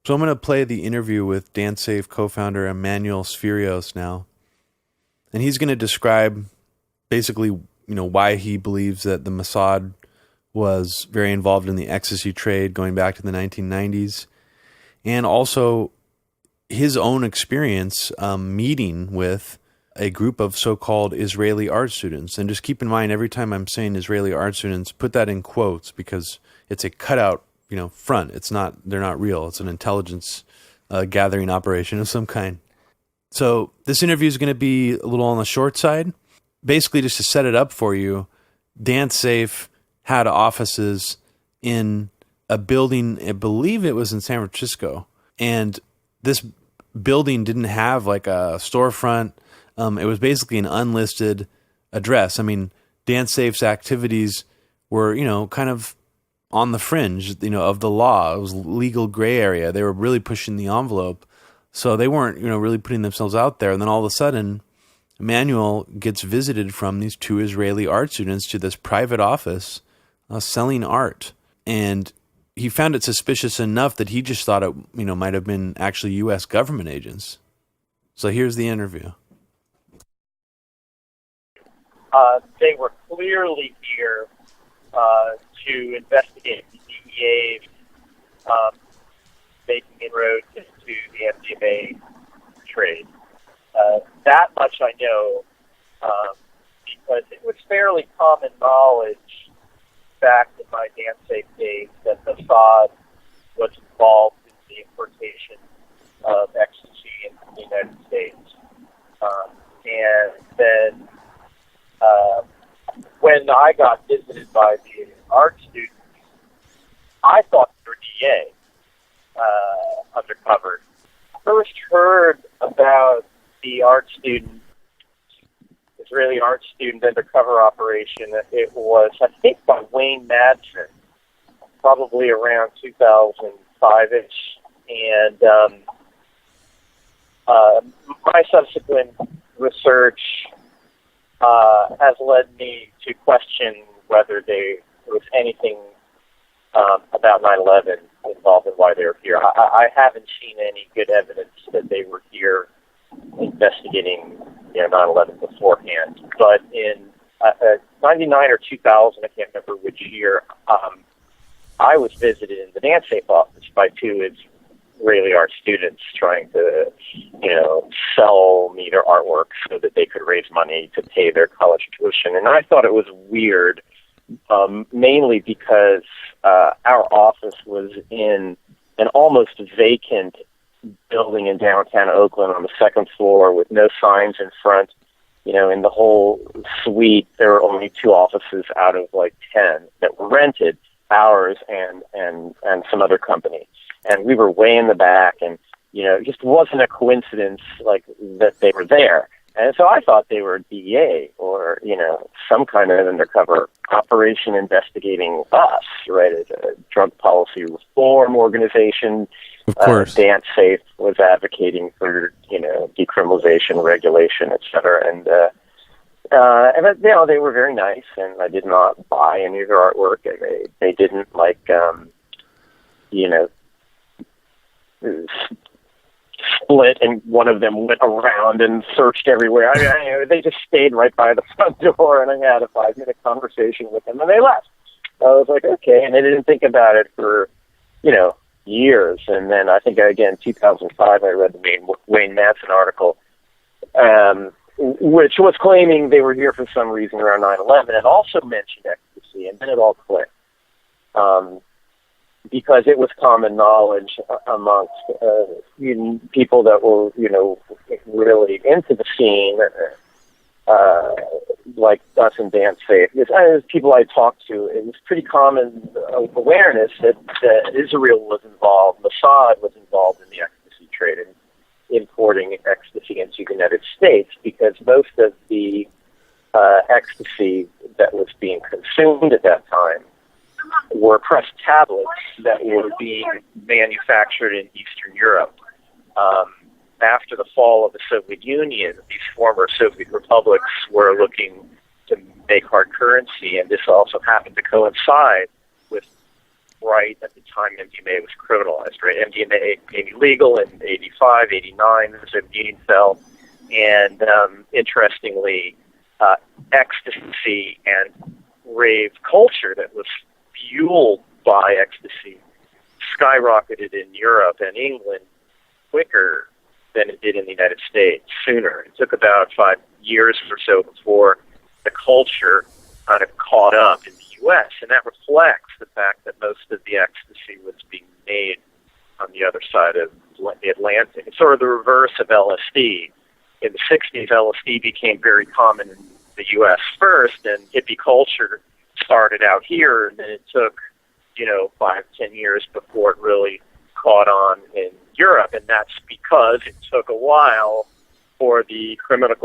So I'm going to play the interview with DanceSafe co-founder Emanuel Sferios now. And he's going to describe basically, why he believes that the Mossad was very involved in the ecstasy trade going back to the 1990s. And also his own experience meeting with a group of so-called Israeli art students. And just keep in mind, every time I'm saying Israeli art students, put that in quotes because it's a cutout, front. They're not real. It's an intelligence gathering operation of some kind. So this interview is going to be a little on the short side. Basically, just to set it up for you, DanceSafe had offices in a building, I believe it was in San Francisco. And this building didn't have like a storefront. It was basically an unlisted address. I mean, DanceSafe's activities were, kind of on the fringe, of the law. It was legal gray area. They were really pushing the envelope. So they weren't, really putting themselves out there. And then all of a sudden, Emanuel gets visited from these two Israeli art students to this private office selling art. And he found it suspicious enough that he just thought it, might have been actually U.S. government agents. So here's the interview. They were clearly here to investigate the DEA making inroads into the MDMA trade. That much I know because it was fairly common knowledge back in my DanceSafe days that Mossad was involved in the importation of ecstasy into the United States. And then when I got visited by the art students, I thought they were DEA undercover. First heard about the Israeli art student undercover operation. It was, I think, by Wayne Madsen, probably around 2005-ish. And my subsequent research has led me to question whether there was anything about 9/11 involved in why they were here. I haven't seen any good evidence that they were here investigating 9/11 beforehand. But in 99 or 2000, I can't remember which year, I was visited in the DanceSafe office by two Israeli art students trying to, sell me their artwork so that they could raise money to pay their college tuition. And I thought it was weird, mainly because our office was in an almost vacant building in downtown Oakland on the second floor with no signs in front. In the whole suite, there were only two offices out of like 10 that were rented, ours and some other company. And we were way in the back, and it just wasn't a coincidence like that they were there. And so I thought they were DEA or, some kind of undercover operation investigating us, right? As a drug policy reform organization. Of course. DanceSafe was advocating for, decriminalization, regulation, et cetera. And they were very nice, and I did not buy any of their artwork. They didn't split, and one of them went around and searched everywhere. They just stayed right by the front door, and I had a 5-minute conversation with them, and they left. I was like, okay, and they didn't think about it for, years. And then I think, again, 2005, I read the Wayne Madsen article, which was claiming they were here for some reason around 9/11, and also mentioned ecstasy, and then it all clicked. Because it was common knowledge amongst people that were, really into the scene, like us and DanceSafe. As people I talked to, it was pretty common awareness that Israel was involved, Mossad was involved in the ecstasy trade and importing ecstasy into the United States, because most of the ecstasy that was being consumed at that time were pressed tablets that were being manufactured in Eastern Europe. After the fall of the Soviet Union, these former Soviet republics were looking to make hard currency, and this also happened to coincide with right at the time MDMA was criminalized, right? MDMA became illegal in 85, 89, the Soviet Union fell, and interestingly, ecstasy and rave culture that was fueled by ecstasy skyrocketed in Europe and England quicker than it did in the United States, sooner. It took about 5 years or so before the culture kind of caught up in the U.S., and that reflects the fact that most of the ecstasy was being made on the other side of the Atlantic. It's sort of the reverse of LSD. In the 60s, LSD became very common in the U.S. first, and hippie culture started out here, and then it took, 5-10 years before it really caught on in Europe, and that's because it took a while for the criminal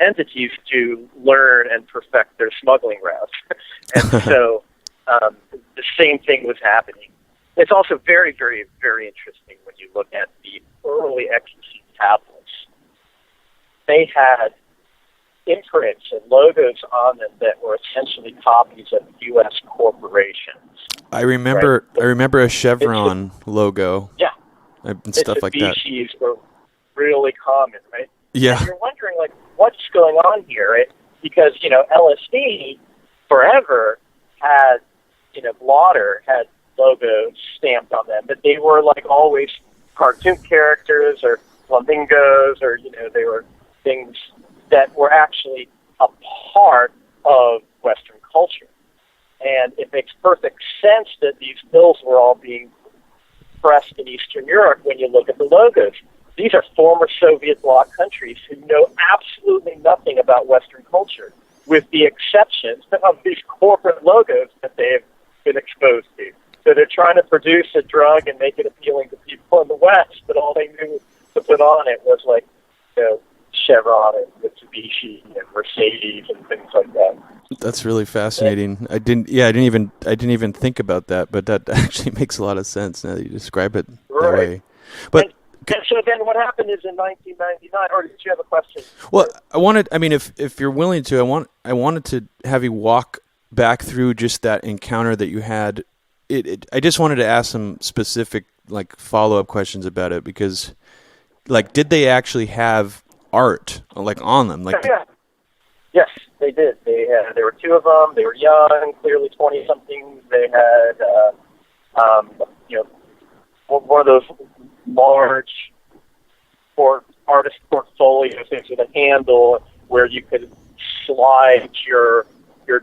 entities to learn and perfect their smuggling routes. And so the same thing was happening. It's also very, very, very interesting when you look at the early ecstasy tablets. They had imprints and logos on them that were essentially copies of U.S. corporations. I remember a Chevron logo. Yeah. And stuff like that. Mitsubishis were really common, right? Yeah. And you're wondering, what's going on here, right? Because, LSD forever had, Blotter had logos stamped on them, but they were, always cartoon characters or flamingos or, they were things that were actually a part of Western culture. And it makes perfect sense that these pills were all being pressed in Eastern Europe when you look at the logos. These are former Soviet bloc countries who know absolutely nothing about Western culture, with the exceptions of these corporate logos that they have been exposed to. So they're trying to produce a drug and make it appealing to people in the West, but all they knew to put on it was Chevron and Mitsubishi and Mercedes and things like that. That's really fascinating. I didn't even think about that, but that actually makes a lot of sense now that you describe it that way. But and so then what happened is in 1999, or did you have a question? Well, if you're willing to, I wanted to have you walk back through just that encounter that you had. I just wanted to ask some specific follow-up questions about it, because did they actually have art on them? Yeah. Yes, they did. There were two of them. They were young, clearly 20-somethings. They had one of those large artist portfolio things with a handle where you could slide your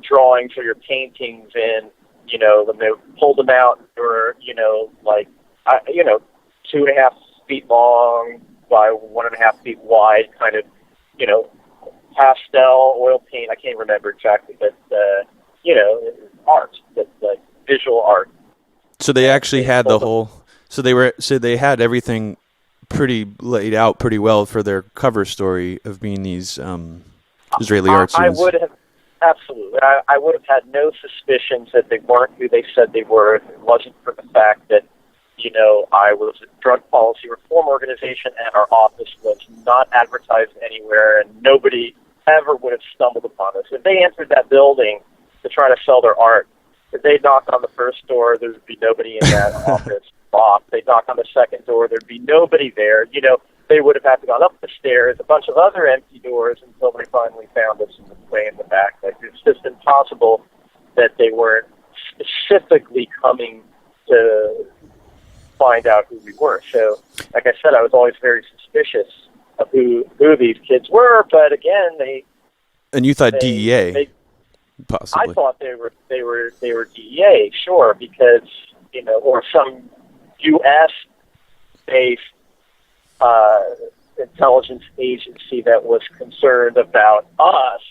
drawings or your paintings in. When they pulled them out, they were 2.5 feet long by 1.5 feet wide, kind of pastel oil paint. I can't remember exactly, but art, that's visual art. So they actually had the whole. So they had everything pretty laid out pretty well for their cover story of being these Israeli art students. I would have absolutely. I would have had no suspicions that they weren't who they said they were if it wasn't for the fact that I was a drug policy reform organization and our office was not advertised anywhere, and nobody ever would have stumbled upon us. If they entered that building to try to sell their art, if they knocked on the first door, there would be nobody in that office. They'd knock on the second door, there'd be nobody there. They would have had to go up the stairs, a bunch of other empty doors, until they finally found us way in the back. It's just impossible that they weren't specifically coming to find out who we were. So, like I said, I was always very suspicious of who these kids were. But again, and you thought DEA, possibly. I thought they were DEA, sure, because or some U.S. based intelligence agency that was concerned about us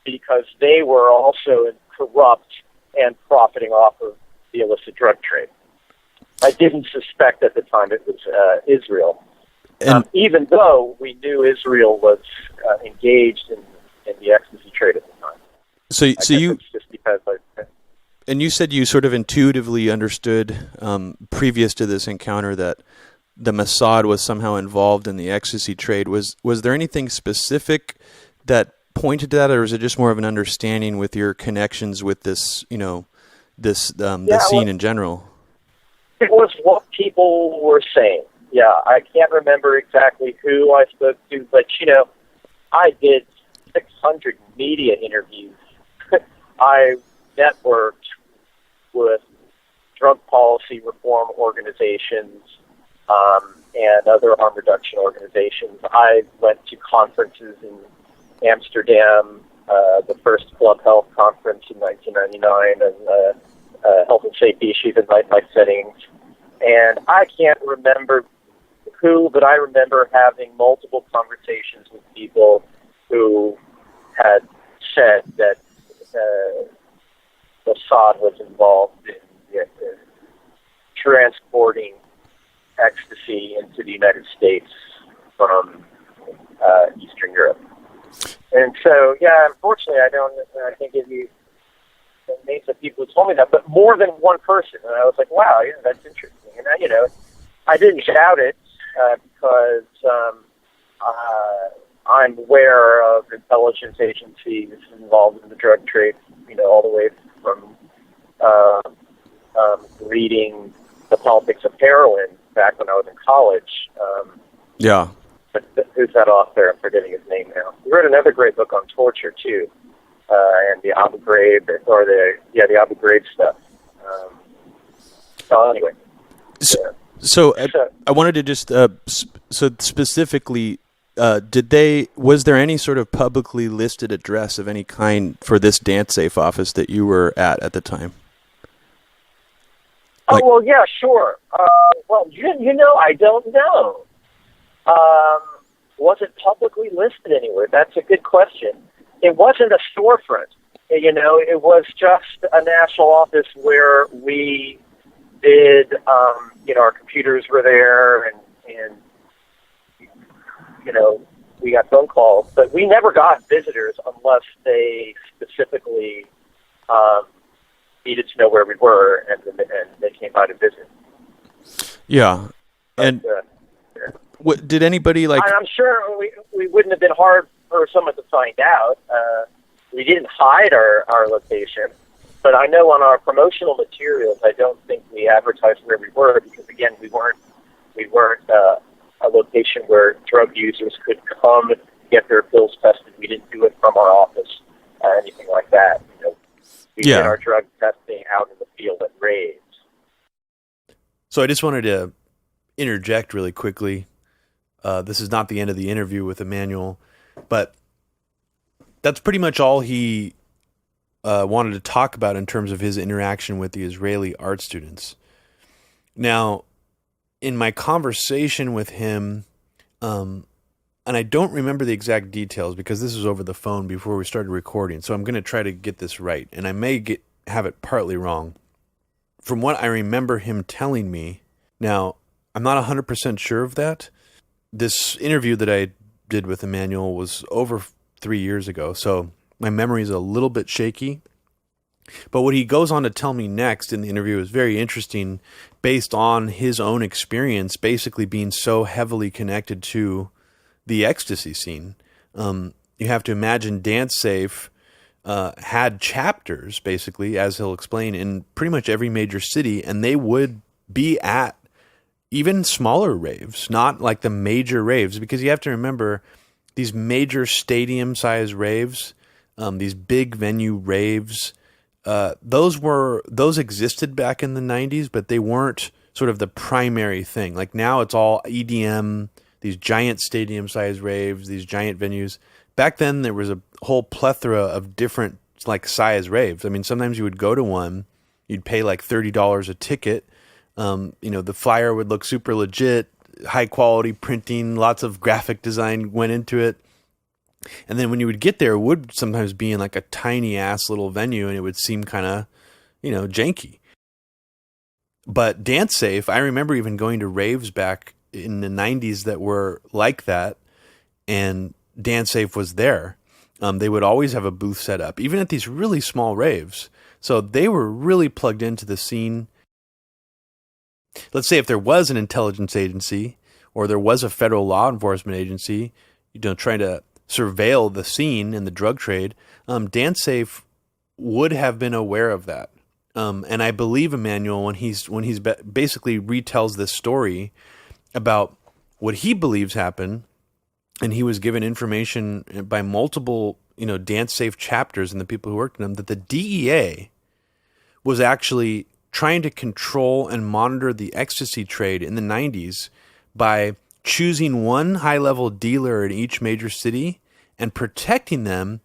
because they were also corrupt and profiting off of the illicit drug trade. I didn't suspect at the time it was Israel, even though we knew Israel was engaged in the ecstasy trade at the time. So you just because and you said you sort of intuitively understood previous to this encounter that the Mossad was somehow involved in the ecstasy trade. Was there anything specific that pointed to that, or was it just more of an understanding with your connections with this, this the Yeah, scene in general? it was what people were saying. Yeah, I can't remember exactly who I spoke to, but I did 600 media interviews. I networked with drug policy reform organizations and other harm reduction organizations. I went to conferences in Amsterdam, the first Club Health conference in 1999, and health and safety issues in nightlife settings. And I can't remember who, but I remember having multiple conversations with people who had said that Mossad was involved in transporting ecstasy into the United States from Eastern Europe. And so, unfortunately, I can't give you the names of people who told me that, but more than one person. And I was like, wow, that's interesting. And I didn't shout it because I'm aware of intelligence agencies involved in the drug trade, all the way from reading The Politics of Heroin back when I was in college. Yeah. But who's that author? I'm forgetting his name now. He wrote another great book on torture, too, and the Abu Ghraib, the Abu Ghraib stuff. So anyway. So I wanted to just, so specifically, was there any sort of publicly listed address of any kind for this DanceSafe office that you were at the time? Oh, well, yeah, sure. Well, I don't know. Was it publicly listed anywhere? That's a good question. It wasn't a storefront. It was just a national office where we did, our computers were there and we got phone calls, but we never got visitors unless they specifically needed to know where we were and they came by to visit. Yeah. And what, did anybody I'm sure we wouldn't have been hard for someone to find out. We didn't hide our location, but I know on our promotional materials, I don't think we advertised where we were because, again, we weren't a location where drug users could come get their pills tested. We didn't do it from our office, anything like that. We did our drug testing out in the field at raves. So I just wanted to interject really quickly. This is not the end of the interview with Emanuel, but that's pretty much all he wanted to talk about in terms of his interaction with the Israeli art students. Now, in my conversation with him, and I don't remember the exact details because this was over the phone before we started recording, so I'm going to try to get this right, and I may have it partly wrong. From what I remember him telling me, now, I'm not 100% sure of that. This interview that I did with Emanuel was over 3 years ago, so my memory is a little bit shaky. But what he goes on to tell me next in the interview is very interesting, based on his own experience, basically being so heavily connected to the ecstasy scene. You have to imagine DanceSafe had chapters, basically, as he'll explain, in pretty much every major city, and they would be at even smaller raves, not like the major raves, because you have to remember these major stadium-sized raves, these big venue raves, those existed back in the 90s, but they weren't sort of the primary thing. Like now it's all EDM, these giant stadium-sized raves, these giant venues. Back then there was a whole plethora of different like size raves. I mean, sometimes you would go to one, you'd pay like $30 a ticket. The flyer would look super legit, high quality printing, lots of graphic design went into it. And then when you would get there, it would sometimes be in like a tiny ass little venue and it would seem kind of, janky. But DanceSafe, I remember even going to raves back in the 90s that were like that, and DanceSafe was there. They would always have a booth set up, even at these really small raves. So they were really plugged into the scene. Let's say if there was an intelligence agency or there was a federal law enforcement agency, trying to surveil the scene and the drug trade, DanceSafe would have been aware of that. And I believe Emanuel when he's basically retells this story about what he believes happened, and he was given information by multiple, dance safe chapters and the people who worked in them, that the DEA was actually trying to control and monitor the ecstasy trade in the 90s by choosing one high-level dealer in each major city and protecting them.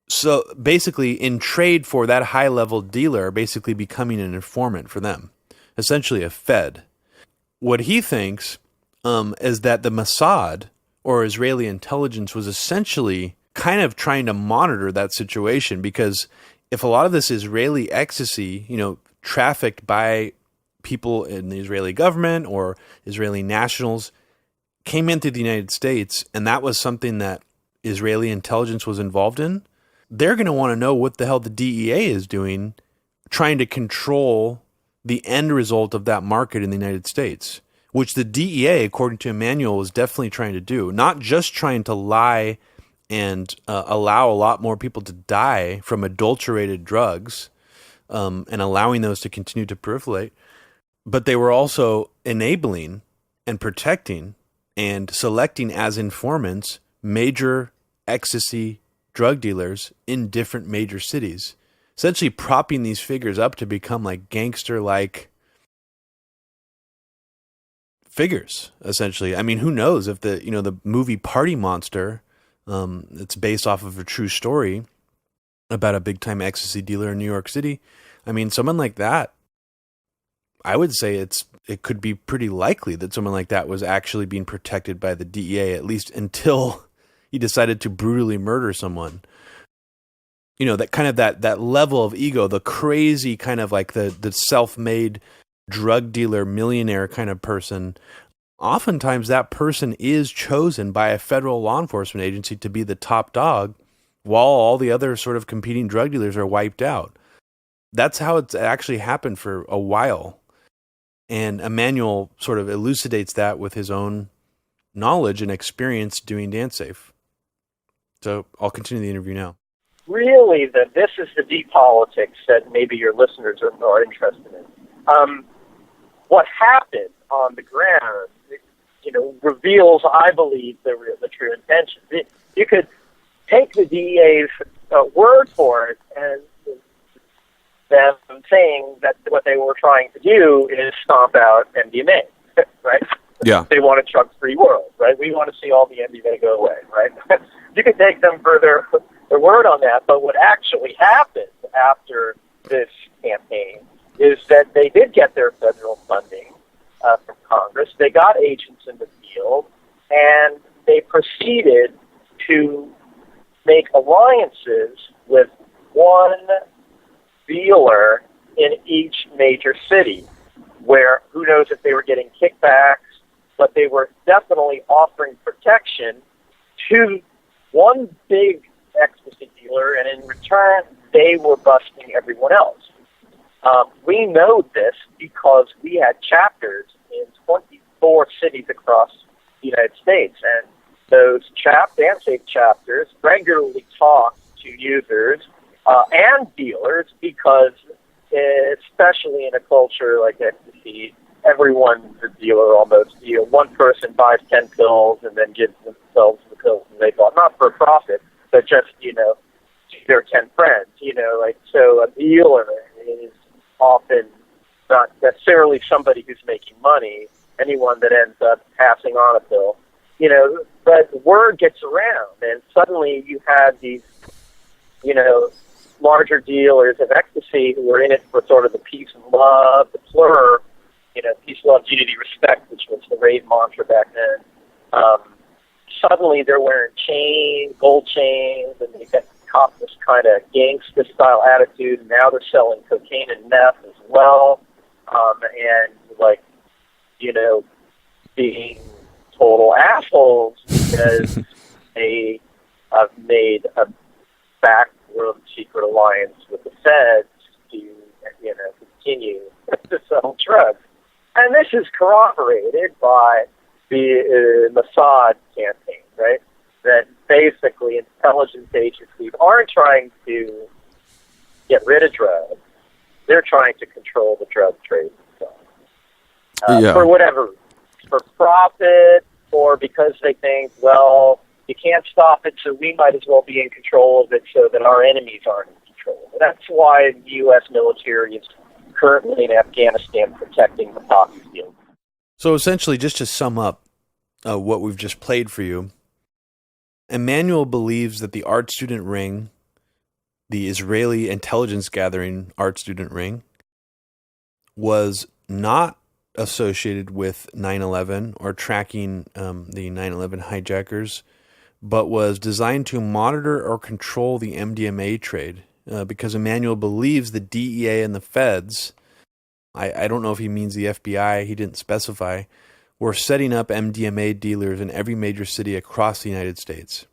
So basically, in trade for that high-level dealer, basically becoming an informant for them, essentially a Fed. What he thinks is that the Mossad, or Israeli intelligence, was essentially kind of trying to monitor that situation, because if a lot of this Israeli ecstasy, trafficked by people in the Israeli government or Israeli nationals, came into the United States, and that was something that Israeli intelligence was involved in, they're going to want to know what the hell the DEA is doing, trying to control the end result of that market in the United States, which the DEA, according to Emanuel, was definitely trying to do. Not just trying to lie and allow a lot more people to die from adulterated drugs and allowing those to continue to proliferate, but they were also enabling and protecting and selecting as informants major ecstasy drug dealers in different major cities, essentially propping these figures up to become like gangster-like figures, essentially. I mean, who knows if the movie Party Monster, it's based off of a true story about a big-time ecstasy dealer in New York City. I mean, someone like that, I would say it could be pretty likely that someone like that was actually being protected by the DEA, at least until he decided to brutally murder someone. That kind of that level of ego, the crazy kind of like the self-made drug dealer, millionaire kind of person. Oftentimes that person is chosen by a federal law enforcement agency to be the top dog, while all the other sort of competing drug dealers are wiped out. That's how it's actually happened for a while. And Emanuel sort of elucidates that with his own knowledge and experience doing Dance Safe. So I'll continue the interview now. Really, this is the deep politics that maybe your listeners are interested in. What happened on the ground, reveals, I believe, the true intentions. You could take the DEA's word for it and them saying that what they were trying to do is stomp out MDMA, right? Yeah. They want a drug-free world, right? We want to see all the MDMA go away, right? You could take them for their word on that, but what actually happened after this campaign is that they did get their federal funding from Congress. They got agents in the field, and they proceeded to make alliances with one dealer in each major city, where who knows if they were getting kickbacks, but they were definitely offering protection to one big ecstasy dealer, and in return, they were busting everyone else. We know this because we had chapters in 24 cities across the United States, and those Dance Safe chapters regularly talk to users and dealers because, especially in a culture like ecstasy, everyone's a dealer almost. One person buys 10 pills and then gives themselves the pills they bought, not for profit, but just, to their 10 friends, so a dealer is often not necessarily somebody who's making money, anyone that ends up passing on a pill, but the word gets around, and suddenly you have these, larger dealers of ecstasy who are in it for sort of the peace and love, the plur, peace, love, unity, respect, which was the rave mantra back then. Suddenly they're wearing gold chains, and they get caught this kind of gangsta-style attitude, and now they're selling cocaine and meth as well, and, being total assholes because they have made a backroom secret alliance with the feds to, continue to sell drugs. And this is corroborated by the Mossad campaign, right? That basically intelligence agencies aren't trying to get rid of drugs. they're trying to control the drug trade. So, Yeah. for whatever, for profit, or because they think, well, you can't stop it, so we might as well be in control of it so that our enemies aren't in control. That's why the U.S. military is currently in Afghanistan protecting the poppy field. So essentially, just to sum up what we've just played for you, Emanuel believes that the art student ring, the Israeli intelligence gathering art student ring, was not associated with 9/11 or tracking the 9/11 hijackers, but was designed to monitor or control the MDMA trade, because Emanuel believes the DEA and the feds, I don't know if he means the FBI, he didn't specify, were setting up MDMA dealers in every major city across the United States.